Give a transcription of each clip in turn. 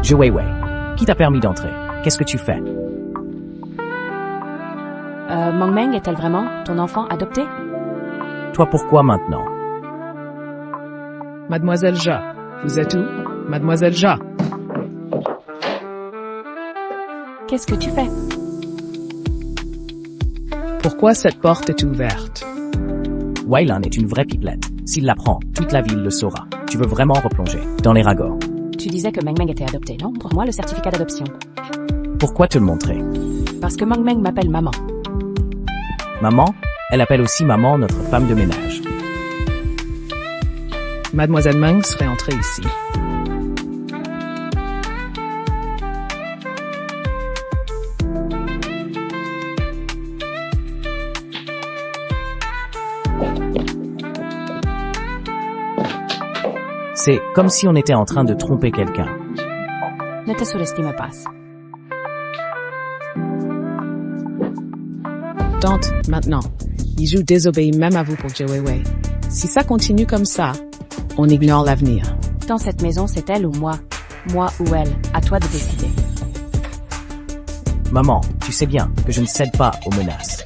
Je Weiwei. Qui t'a permis d'entrer? Qu'est-ce que tu fais? Meng Meng est-elle vraiment ton enfant adopté? Toi pourquoi maintenant? Mademoiselle Ja, vous êtes où? Mademoiselle Ja. Qu'est-ce que tu fais? Pourquoi cette porte est ouverte? Weilan est une vraie pipelette. S'il l'apprend, toute la ville le saura. Tu veux vraiment replonger dans les ragots. Tu disais que Meng Meng était adopté, non? Montre-moi le certificat d'adoption. Pourquoi te le montrer? Parce que Meng Meng m'appelle maman. Maman? Elle appelle aussi maman notre femme de ménage. Mademoiselle Meng serait entrée ici. C'est comme si on était en train de tromper quelqu'un. Ne te sous-estime pas. Tante, maintenant. Il joue désobéi même à vous pour Jie Weiwei. Si ça continue comme ça, on ignore l'avenir. Dans cette maison, c'est elle ou moi? Moi ou elle? À toi de décider. Maman, tu sais bien que je ne cède pas aux menaces.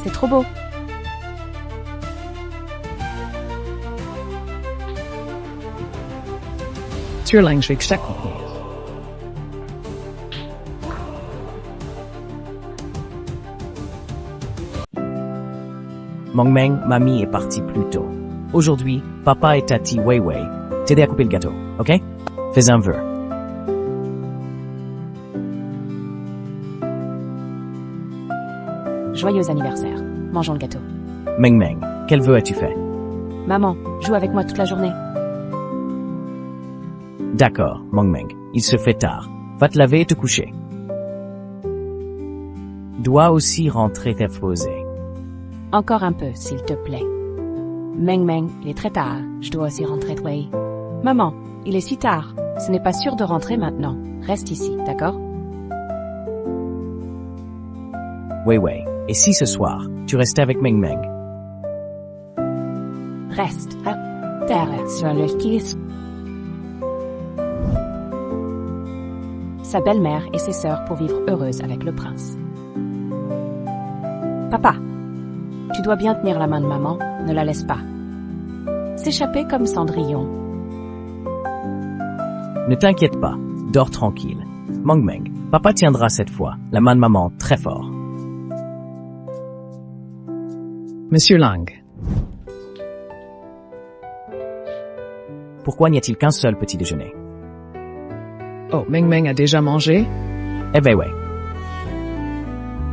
C'est trop beau. Tuurling, je vais chaque contenir. Meng Meng, mamie est partie plus tôt. Aujourd'hui, papa et tati Weiwei t'aider à couper le gâteau, ok? Fais un vœu. Joyeux anniversaire. Mangeons le gâteau. Meng Meng, quel vœu as-tu fait? Maman, joue avec moi toute la journée. D'accord, Meng Meng, il se fait tard. Va te laver et te coucher. Dois aussi rentrer te reposer. Encore un peu, s'il te plaît. Meng Meng, il est très tard. Je dois aussi rentrer, Wei. Maman, il est si tard. Ce n'est pas sûr de rentrer maintenant. Reste ici, d'accord? Weiwei, et si ce soir, tu restais avec Meng Meng? Reste à terre sur le kiss. Sa belle-mère et ses sœurs pour vivre heureuses avec le prince. Papa, tu dois bien tenir la main de maman, ne la laisse pas. S'échapper comme Cendrillon. Ne t'inquiète pas, dors tranquille. Meng Meng, papa tiendra cette fois la main de maman très fort. Monsieur Lang. Pourquoi n'y a-t-il qu'un seul petit déjeuner? Oh, Meng Meng a déjà mangé? Eh ben ouais.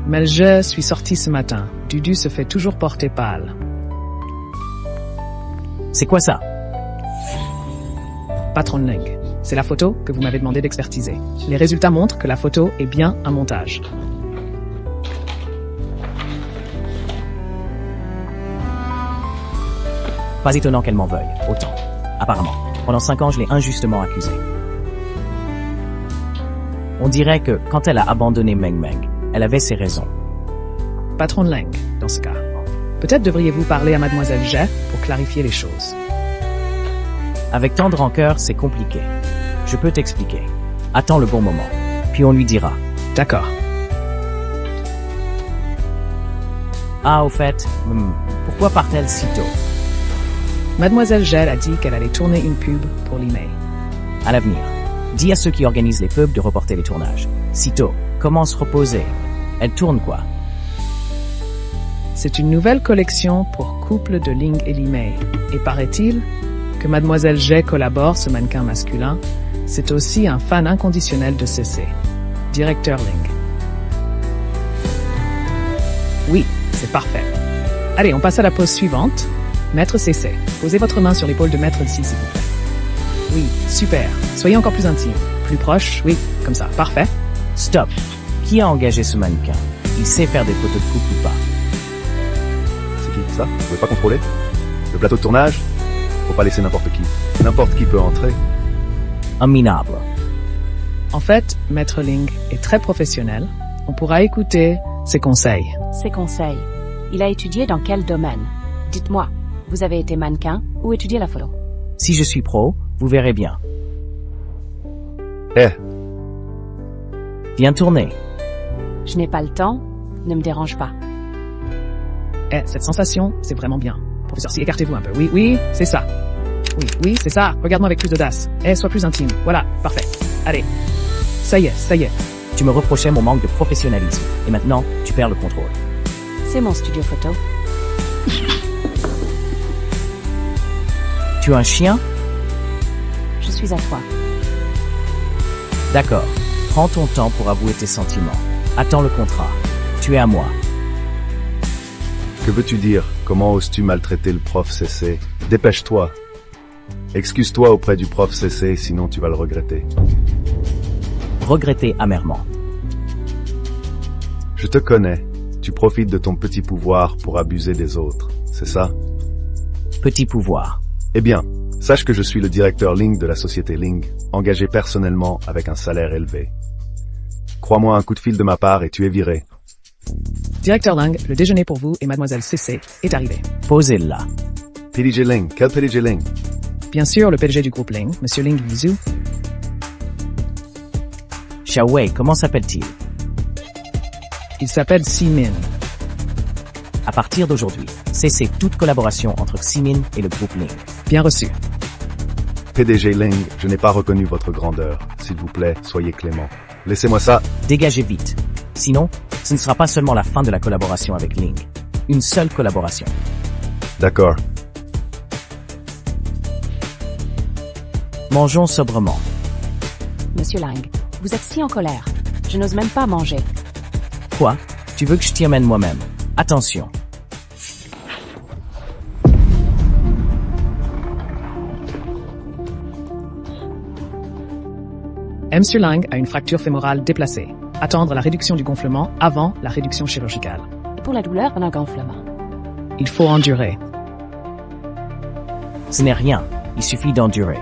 Mais je suis sorti ce matin. Dudu se fait toujours porter pâle. C'est quoi ça? Patron Ling. C'est la photo que vous m'avez demandé d'expertiser. Les résultats montrent que la photo est bien un montage. Pas étonnant qu'elle m'en veuille, autant. Apparemment, pendant 5 ans je l'ai injustement accusée. On dirait que, quand elle a abandonné Meng Meng, elle avait ses raisons. Patron Ling, dans ce cas. Peut-être devriez-vous parler à Mademoiselle Jie pour clarifier les choses. Avec tant de rancœur, c'est compliqué. Je peux t'expliquer. Attends le bon moment, puis on lui dira. D'accord. Ah, au fait, pourquoi part-elle si tôt? Mademoiselle Jie a dit qu'elle allait tourner une pub pour l'email. À l'avenir, dis à ceux qui organisent les pubs de reporter les tournages. Sitôt, comment se reposer? Elle tourne quoi? C'est une nouvelle collection pour couple de Ling et Limei. Et paraît-il que Mademoiselle Jie collabore ce mannequin masculin. C'est aussi un fan inconditionnel de CC. Directeur Ling. Oui, c'est parfait. Allez, on passe à la pause suivante. Maître CC, posez votre main sur l'épaule de Maître ici, s'il vous plaît. Oui, super. Soyez encore plus intime. Plus proche, oui, comme ça, parfait. Stop. Qui a engagé ce mannequin? Il sait faire des photos de couple ou pas? C'est qui, ça? Vous pouvez pas contrôler? Le plateau de tournage? Faut pas laisser n'importe qui. N'importe qui peut entrer. Un minable. En fait, Maître Ling est très professionnel. On pourra écouter ses conseils. Ses conseils. Il a étudié dans quel domaine? Dites-moi, vous avez été mannequin ou étudié la photo? Si je suis pro, vous verrez bien. Eh, Viens tourner. Je n'ai pas le temps, ne me dérange pas. Eh, cette sensation, c'est vraiment bien. Professeur, si écartez-vous un peu. Oui, oui, c'est ça. Oui, oui, c'est ça. Regarde-moi avec plus d'audace. Eh, sois plus intime. Voilà, parfait. Allez. Ça y est, ça y est. Tu me reprochais mon manque de professionnalisme. Et maintenant, tu perds le contrôle. C'est mon studio photo. Tu as un chien? Je suis à toi. D'accord. Prends ton temps pour avouer tes sentiments. Attends le contrat. Tu es à moi. que veux-tu dire? Comment oses-tu maltraiter le prof CC? Dépêche-toi. Excuse-toi auprès du prof CC, sinon tu vas le regretter. Regretter amèrement. Je te connais. Tu profites de ton petit pouvoir pour abuser des autres, c'est ça? Petit pouvoir. Eh bien, sache que je suis le directeur Ling de la société Ling, engagé personnellement avec un salaire élevé. Crois-moi un coup de fil de ma part et tu es viré. Directeur Lang, le déjeuner pour vous et mademoiselle CC est arrivé. Posez-le là. PDG Ling, quel PDG Ling? Bien sûr, le PDG du groupe Ling, Monsieur Ling Lizu. Xiaowei, comment s'appelle-t-il? Il s'appelle Simin. À partir d'aujourd'hui, cessez toute collaboration entre Ximin et le groupe Ling. Bien reçu. PDG Ling, je n'ai pas reconnu votre grandeur. S'il vous plaît, soyez clément. Laissez-moi ça. Dégagez vite. Sinon, ce ne sera pas seulement la fin de la collaboration avec Ling. Une seule collaboration. D'accord. Mangeons sobrement. Monsieur Lang, vous êtes si en colère. Je n'ose même pas manger. Quoi? Tu veux que je t'y emmène moi-même? Attention. Monsieur Lang a une fracture fémorale déplacée. Attendre la réduction du gonflement avant la réduction chirurgicale. Et pour la douleur d'un gonflement. Il faut endurer. Ce n'est rien. Il suffit d'endurer.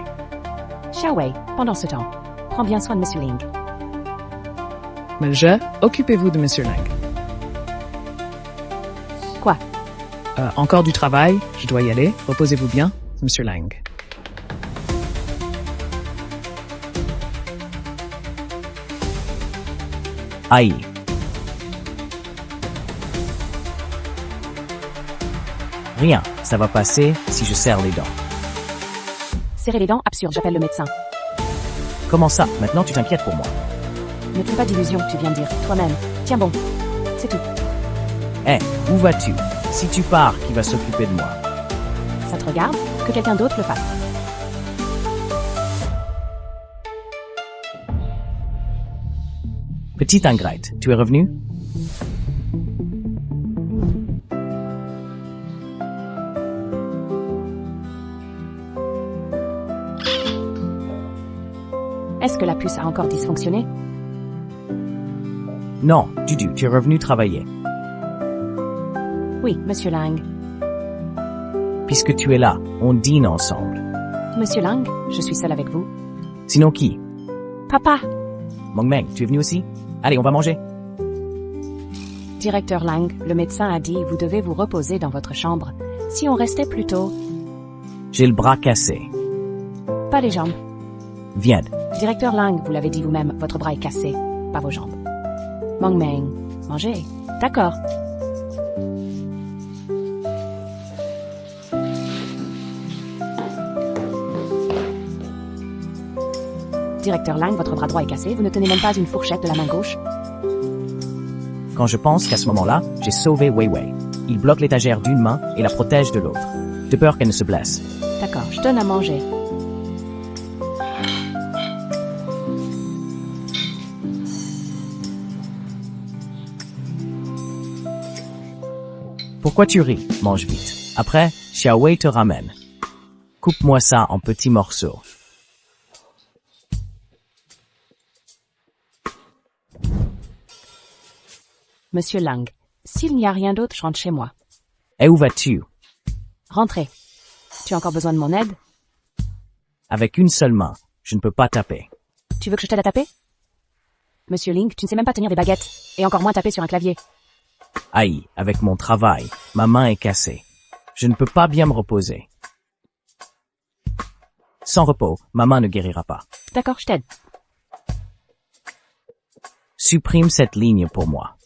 Xiaowei, pendant ce temps, prends bien soin de Monsieur Ling. Mais occupez-vous de Monsieur Lang. Quoi? Encore du travail, je dois y aller. Reposez-vous bien, Monsieur Lang. Aïe. Rien, ça va passer si je serre les dents. Serrer les dents, absurde, j'appelle le médecin. Comment ça? Maintenant tu t'inquiètes pour moi. Ne fais pas d'illusions, tu viens de dire, toi-même. Tiens bon. C'est tout. Eh, où vas-tu? Si tu pars, qui va s'occuper de moi? Ça te regarde? Que quelqu'un d'autre le fasse. Petite ingrate, tu es revenu? Est-ce que la puce a encore dysfonctionné? Non, Dudu, tu es revenu travailler. Oui, Monsieur Lang. Puisque tu es là, on dîne ensemble. Monsieur Lang, je suis seul avec vous. Sinon qui? Papa! Meng, tu es venu aussi? Allez, on va manger. Directeur Lang, le médecin a dit vous devez vous reposer dans votre chambre. Si on restait plus tôt, J'ai le bras cassé. pas les jambes. Viens. Directeur Lang, vous l'avez dit vous-même, votre bras est cassé, pas vos jambes. Meng, mangez. D'accord. Directeur Lang, votre bras droit est cassé, vous ne tenez même pas une fourchette de la main gauche. Quand je pense qu'à ce moment-là, j'ai sauvé Weiwei. Il bloque l'étagère d'une main et la protège de l'autre. De peur qu'elle ne se blesse. D'accord, je donne à manger. Pourquoi tu ris? Mange vite. Après, Xiaowei te ramène. Coupe-moi ça en petits morceaux. Monsieur Lang, s'il n'y a rien d'autre, je rentre chez moi. Et où vas-tu? Rentrez. Tu as encore besoin de mon aide? Avec une seule main, je ne peux pas taper. Tu veux que je t'aide à taper? Monsieur Ling, tu ne sais même pas tenir des baguettes, et encore moins taper sur un clavier. Aïe, avec mon travail, ma main est cassée. Je ne peux pas bien me reposer. Sans repos, ma main ne guérira pas. D'accord, je t'aide. Supprime cette ligne pour moi.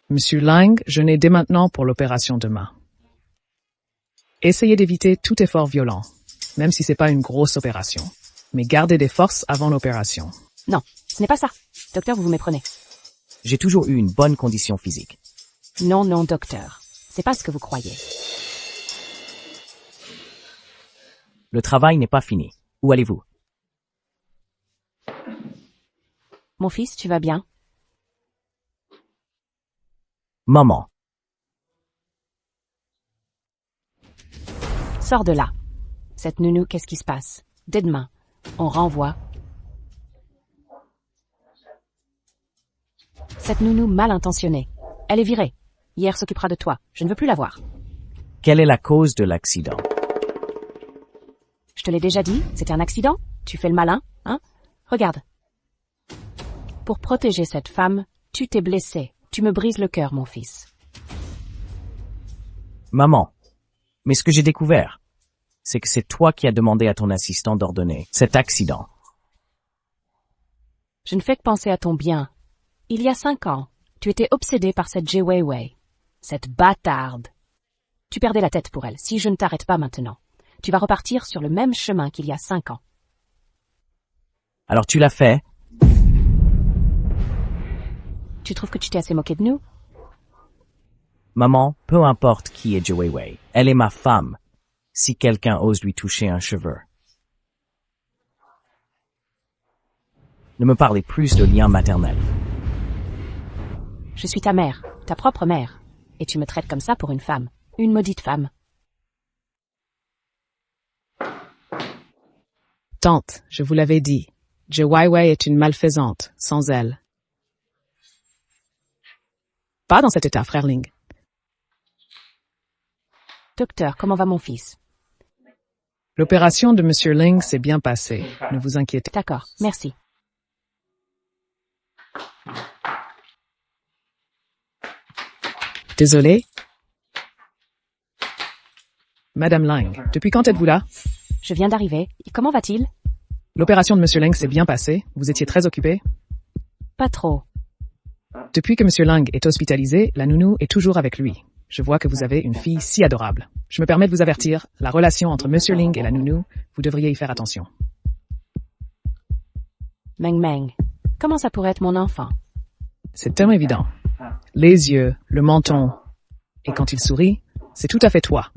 Monsieur Lang, je n'ai dès maintenant pour l'opération demain. Essayez d'éviter tout effort violent, même si c'est pas une grosse opération. Mais gardez des forces avant l'opération. Non, ce n'est pas ça. Docteur, vous vous méprenez. J'ai toujours eu une bonne condition physique. Non, non, docteur. C'est pas ce que vous croyez. Le travail n'est pas fini. Où allez-vous? Mon fils, tu vas bien? Maman. Sors de là. Cette nounou, qu'est-ce qui se passe? Dès demain, on renvoie. Cette nounou mal intentionnée. Elle est virée. Hier s'occupera de toi. Je ne veux plus la voir. Quelle est la cause de l'accident? Je te l'ai déjà dit, c'était un accident. Tu fais le malin, hein? Regarde. Pour protéger cette femme, tu t'es blessé. Tu me brises le cœur, mon fils. Maman. Mais ce que j'ai découvert, c'est que c'est toi qui as demandé à ton assistant d'ordonner cet accident. Je ne fais que penser à ton bien. Il y a 5 ans, tu étais obsédé par cette Jay Weiwei. Cette bâtarde. Tu perdais la tête pour elle. Si je ne t'arrête pas maintenant, tu vas repartir sur le même chemin qu'il y a 5 ans. Alors tu l'as fait? Tu trouves que tu t'es assez moqué de nous? Maman, peu importe qui est Jay Weiwei, elle est ma femme. Si quelqu'un ose lui toucher un cheveu. Ne me parlez plus de lien maternel. Je suis ta mère, ta propre mère. Et tu me traites comme ça pour une femme. Une maudite femme. Tante, je vous l'avais dit. Jay Weiwei est une malfaisante, sans elle. Pas dans cet état, frère Ling. Docteur, comment va mon fils? L'opération de Monsieur Ling s'est bien passée. Ne vous inquiétez. D'accord, merci. Désolé. Madame Lang, depuis quand êtes-vous là? Je viens d'arriver. Comment va-t-il? L'opération de Monsieur Lang s'est bien passée. Vous étiez très occupé. Pas trop. Depuis que Monsieur Lang est hospitalisé, la nounou est toujours avec lui. Je vois que vous avez une fille si adorable. Je me permets de vous avertir, la relation entre Monsieur Ling et la nounou, vous devriez y faire attention. Meng Meng, comment ça pourrait être mon enfant? C'est tellement évident. Les yeux, le menton, et quand il sourit, c'est tout à fait toi.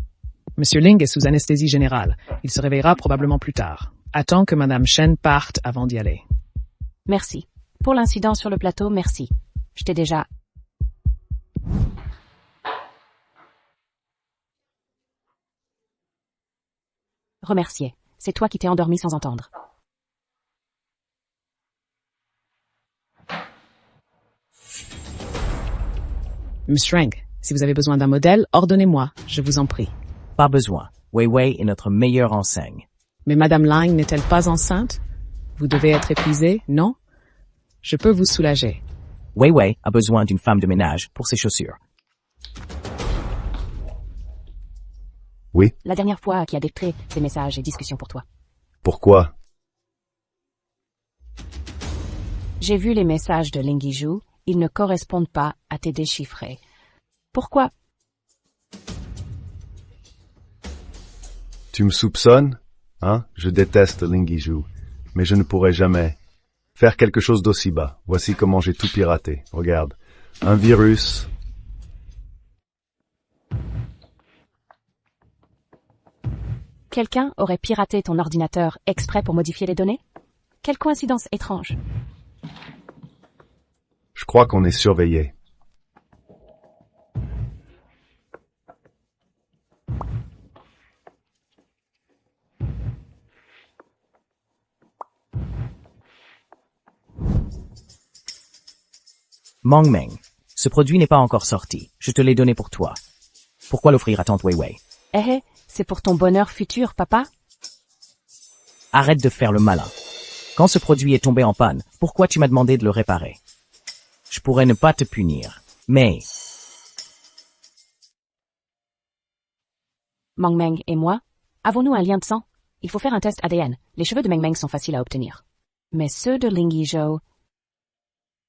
Monsieur Ling est sous anesthésie générale. Il se réveillera probablement plus tard. Attends que Madame Shen parte avant d'y aller. Merci. Pour l'incident sur le plateau, merci. Je t'ai déjà... remercié. C'est toi qui t'es endormi sans entendre. Miss Rang, si vous avez besoin d'un modèle, ordonnez-moi, je vous en prie. Pas besoin. Weiwei est notre meilleure enseigne. Mais Madame Lang n'est-elle pas enceinte? Vous devez être épuisé, non? Je peux vous soulager. Weiwei a besoin d'une femme de ménage pour ses chaussures. Oui, La dernière fois qui a décrit ces messages et discussions pour toi. pourquoi? J'ai vu les messages de Lingiju, ils ne correspondent pas à tes déchiffrés. Pourquoi? Tu me soupçonnes? Hein? Je déteste Lingiju, mais je ne pourrai jamais faire quelque chose d'aussi bas. Voici comment j'ai tout piraté. Regarde. Un virus. Quelqu'un aurait piraté ton ordinateur exprès pour modifier les données? Quelle coïncidence étrange. Je crois qu'on est surveillé. Meng Meng, ce produit n'est pas encore sorti. Je te l'ai donné pour toi. Pourquoi l'offrir à tante Weiwei? C'est pour ton bonheur futur, papa? Arrête de faire le malin. Quand ce produit est tombé en panne, pourquoi tu m'as demandé de le réparer? Je pourrais ne pas te punir, mais... Meng Meng et moi, avons-nous un lien de sang? Il faut faire un test ADN. Les cheveux de Meng Meng sont faciles à obtenir. Mais ceux de Ling Yizhou...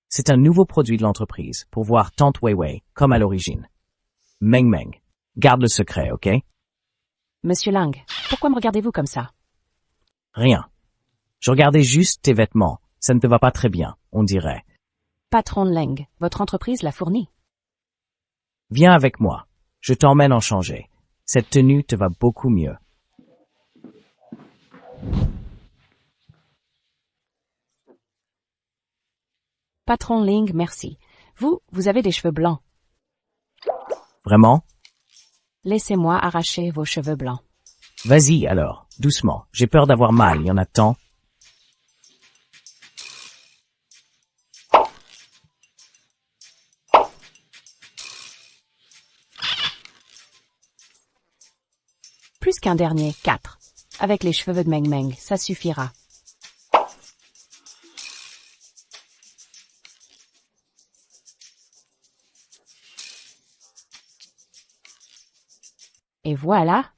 C'est un nouveau produit de l'entreprise pour voir Tante Weiwei comme à l'origine. Meng Meng, garde le secret, ok? Monsieur Lang, pourquoi me regardez-vous comme ça? Rien. Je regardais juste tes vêtements. Ça ne te va pas très bien, on dirait. Patron Leng, votre entreprise l'a fourni. Viens avec moi. Je t'emmène en changer. Cette tenue te va beaucoup mieux. Patron Ling, merci. Vous avez des cheveux blancs. Vraiment? Laissez-moi arracher vos cheveux blancs. Vas-y alors, doucement. J'ai peur d'avoir mal, il y en a tant. Plus qu'un dernier, 4. Avec les cheveux de Meng Meng, ça suffira. Et voilà,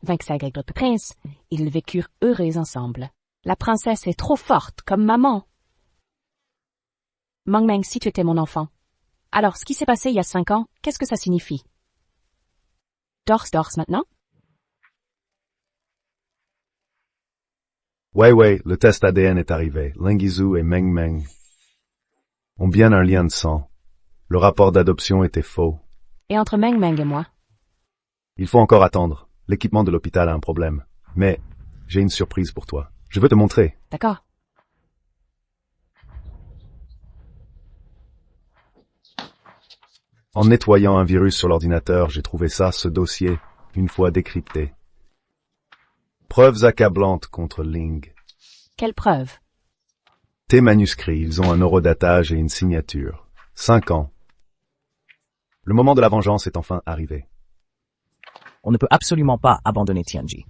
vaincu avec votre prince, ils vécurent heureux ensemble. La princesse est trop forte, comme maman. Meng Meng, si tu étais mon enfant. Alors, ce qui s'est passé il y a 5 ans, qu'est-ce que ça signifie? Dors maintenant? Weiwei, le test ADN est arrivé. Ling Yizhou et Meng Meng ont bien un lien de sang. Le rapport d'adoption était faux. Et entre Meng Meng et moi? Il faut encore attendre. L'équipement de l'hôpital a un problème. Mais j'ai une surprise pour toi. Je veux te montrer. D'accord. En nettoyant un virus sur l'ordinateur, j'ai trouvé ça, ce dossier, une fois décrypté. Preuves accablantes contre Ling. Quelle preuve? Tes manuscrits, ils ont un horodatage et une signature. 5 ans. Le moment de la vengeance est enfin arrivé. On ne peut absolument pas abandonner Tianji.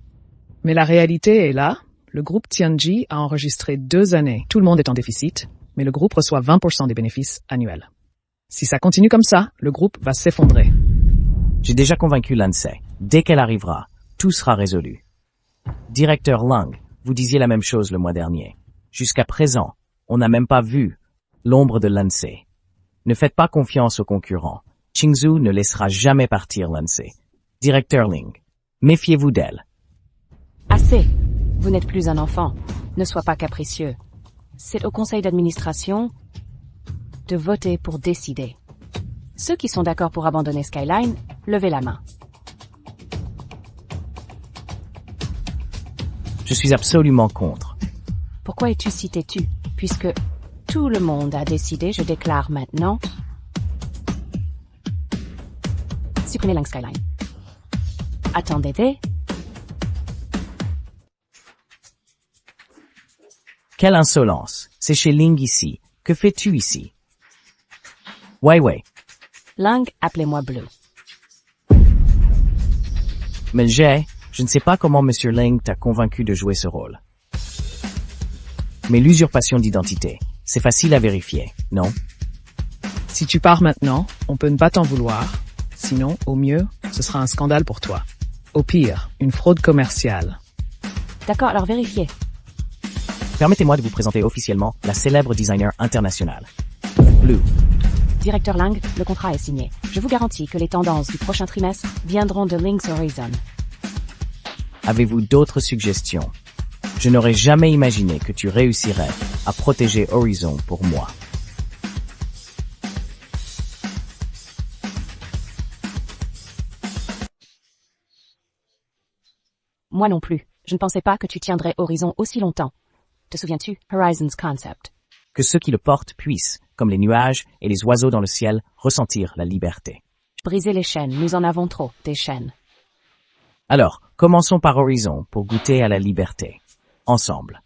Mais la réalité est là. Le groupe Tianji a enregistré 2 années. Tout le monde est en déficit, mais le groupe reçoit 20% des bénéfices annuels. Si ça continue comme ça, le groupe va s'effondrer. J'ai déjà convaincu Lansei. Dès qu'elle arrivera, tout sera résolu. Directeur Lang, vous disiez la même chose le mois dernier. Jusqu'à présent, on n'a même pas vu l'ombre de Lansei. Ne faites pas confiance aux concurrents. Qingzhou ne laissera jamais partir Lansei. Directeur Ling, méfiez-vous d'elle. Assez. Vous n'êtes plus un enfant. Ne sois pas capricieux. C'est au conseil d'administration de voter pour décider. Ceux qui sont d'accord pour abandonner Skyline, levez la main. Je suis absolument contre. Pourquoi es-tu si têtu? Puisque tout le monde a décidé, je déclare maintenant. Supprimez Lang Skyline. Attendez. Quelle insolence. C'est chez Ling ici. Que fais-tu ici? Weiwei. Lang, appelez-moi Bleu. Mais je ne sais pas comment Monsieur Ling t'a convaincu de jouer ce rôle. Mais l'usurpation d'identité, c'est facile à vérifier, non? Si tu pars maintenant, on peut ne pas t'en vouloir. Sinon, au mieux, ce sera un scandale pour toi. Au pire, une fraude commerciale. D'accord, alors vérifiez. Permettez-moi de vous présenter officiellement la célèbre designer internationale. Blue. Directeur Lang, le contrat est signé. Je vous garantis que les tendances du prochain trimestre viendront de Link's Horizon. Avez-vous d'autres suggestions? Je n'aurais jamais imaginé que tu réussirais à protéger Horizon pour moi. Moi non plus. Je ne pensais pas que tu tiendrais Horizon aussi longtemps. Te souviens-tu, Horizon's concept? Que ceux qui le portent puissent, comme les nuages et les oiseaux dans le ciel, ressentir la liberté. Briser les chaînes, nous en avons trop, des chaînes. Alors, commençons par Horizon pour goûter à la liberté. Ensemble.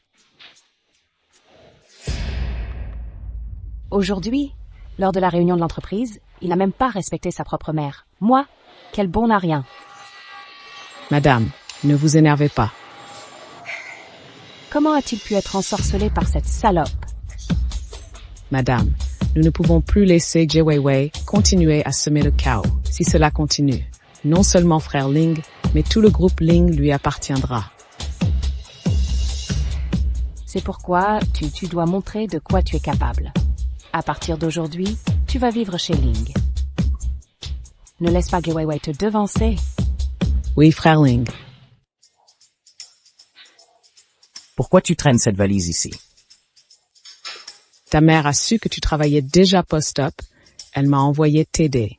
Aujourd'hui, lors de la réunion de l'entreprise, il n'a même pas respecté sa propre mère. Moi, quel bon à rien. Madame, ne vous énervez pas. Comment a-t-il pu être ensorcelé par cette salope? Madame, nous ne pouvons plus laisser Jie Weiwei continuer à semer le chaos. Si cela continue, non seulement frère Ling, mais tout le groupe Ling lui appartiendra. C'est pourquoi tu dois montrer de quoi tu es capable. À partir d'aujourd'hui, tu vas vivre chez Ling. Ne laisse pas Jie Weiwei te devancer. Oui, frère Ling. Pourquoi tu traînes cette valise ici? Ta mère a su que tu travaillais déjà post-op. Elle m'a envoyé t'aider.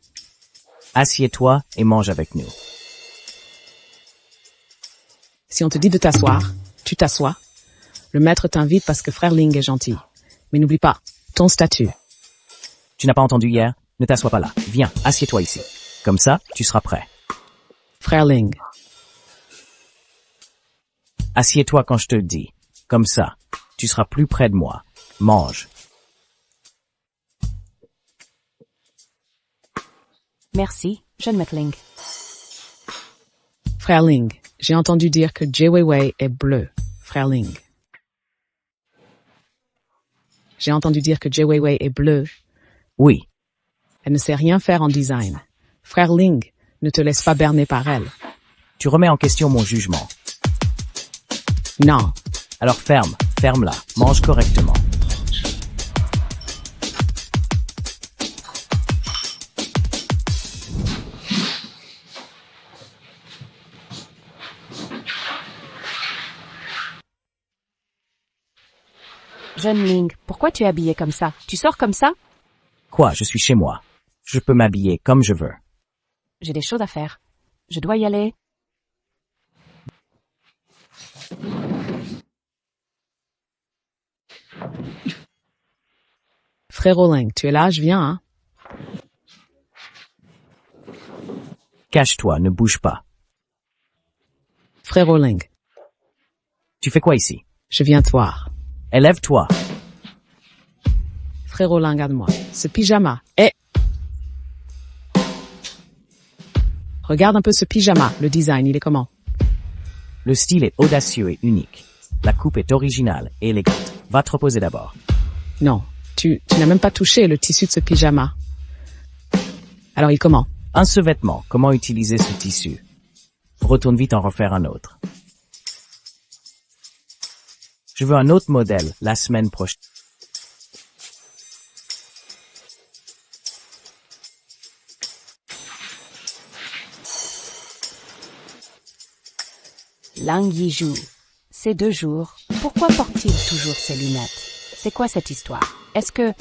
Assieds-toi et mange avec nous. Si on te dit de t'asseoir, tu t'assois. Le maître t'invite parce que frère Ling est gentil. Mais n'oublie pas, ton statut. Tu n'as pas entendu hier? Ne t'assois pas là. Viens, assieds-toi ici. Comme ça, tu seras prêt. Frère Ling. Assieds-toi quand je te le dis. Comme ça, tu seras plus près de moi. Mange. Merci, jeune maître Ling. Frère Ling, j'ai entendu dire que Jie Weiwei est bleu. Frère Ling. J'ai entendu dire que Jie Weiwei est bleu. Oui. Elle ne sait rien faire en design. Frère Ling, ne te laisse pas berner par elle. Tu remets en question mon jugement. Non. Alors ferme-la. Mange correctement. Jeune Ling, pourquoi tu es habillé comme ça? Tu sors comme ça? Quoi, je suis chez moi. Je peux m'habiller comme je veux. J'ai des choses à faire. Je dois y aller. Frérot Ling, tu es là, je viens, hein? Cache-toi, ne bouge pas. Frérot Ling, Tu fais quoi ici? je viens te voir. Élève-toi. Frérot Ling, regarde-moi. Ce pyjama. Eh! Regarde un peu ce pyjama. Le design, il est comment? Le style est audacieux et unique. La coupe est originale et élégante. Va te reposer d'abord. Non, tu n'as même pas touché le tissu de ce pyjama. Alors, il est comment? Un sous-vêtement. Comment utiliser ce tissu? Retourne vite en refaire un autre. Je veux un autre modèle la semaine prochaine. Lang Yizhu. Ces 2 jours, pourquoi porte-t-il toujours ses lunettes? C'est quoi cette histoire? Est-ce que...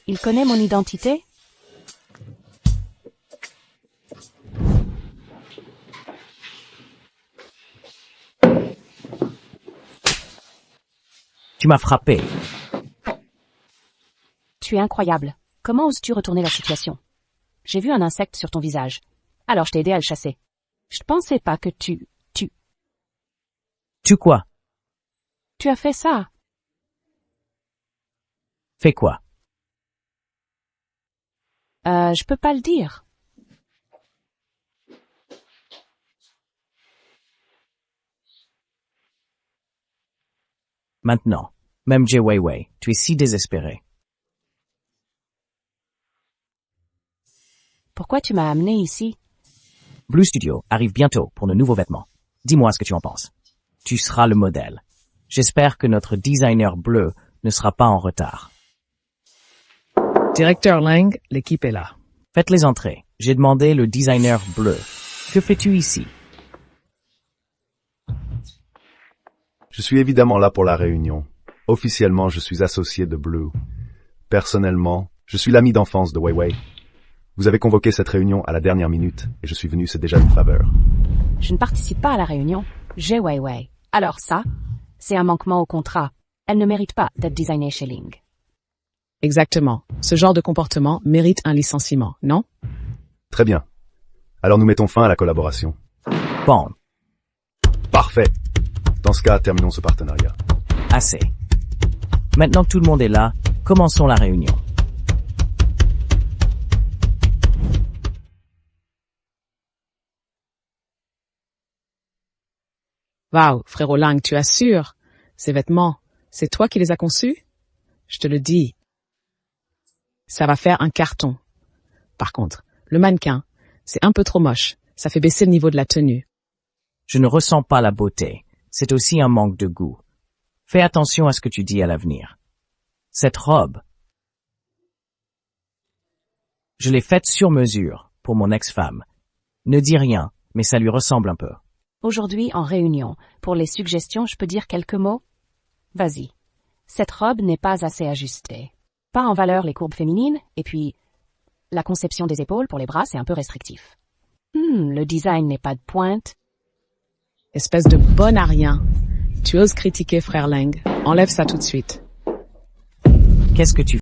Il connaît mon identité? Tu m'as frappé. Tu es incroyable. Comment oses-tu retourner la situation? J'ai vu un insecte sur ton visage. Alors je t'ai aidé à le chasser. Je pensais pas que tu Tu quoi? as fait ça. Fais quoi? Je peux pas le dire. Maintenant. Même Jie Weiwei, tu es si désespéré. Pourquoi tu m'as amené ici? Blue Studio arrive bientôt pour de nouveaux vêtements. Dis-moi ce que tu en penses. Tu seras le modèle. J'espère que notre designer bleu ne sera pas en retard. Directeur Ling, l'équipe est là. Faites les entrées. J'ai demandé le designer bleu. Que fais-tu ici? Je suis évidemment là pour la réunion. Officiellement, je suis associé de Blue. Personnellement, je suis l'ami d'enfance de Weiwei. Vous avez convoqué cette réunion à la dernière minute, et je suis venu, c'est déjà une faveur. Je ne participe pas à la réunion. Jie Weiwei. Alors ça, c'est un manquement au contrat. Elle ne mérite pas d'être designée chez Ling. Exactement. Ce genre de comportement mérite un licenciement, non? Très bien. Alors nous mettons fin à la collaboration. Bon, Parfait. Dans ce cas, terminons ce partenariat. assez. Maintenant que tout le monde est là, commençons la réunion. Waouh, frérot Lang, tu assures. Ces vêtements, c'est toi qui les as conçus? Je te le dis. Ça va faire un carton. Par contre, le mannequin, c'est un peu trop moche. Ça fait baisser le niveau de la tenue. Je ne ressens pas la beauté. C'est aussi un manque de goût. Fais attention à ce que tu dis à l'avenir. Cette robe, je l'ai faite sur mesure pour mon ex-femme. Ne dis rien, mais ça lui ressemble un peu. Aujourd'hui, en réunion, pour les suggestions, je peux dire quelques mots? Vas-y. Cette robe n'est pas assez ajustée. Pas en valeur les courbes féminines, et puis, la conception des épaules pour les bras, c'est un peu restrictif. Le design n'est pas de pointe. Espèce de bon à rien. Tu oses critiquer frère Lang. Enlève ça tout de suite. Qu'est-ce que tu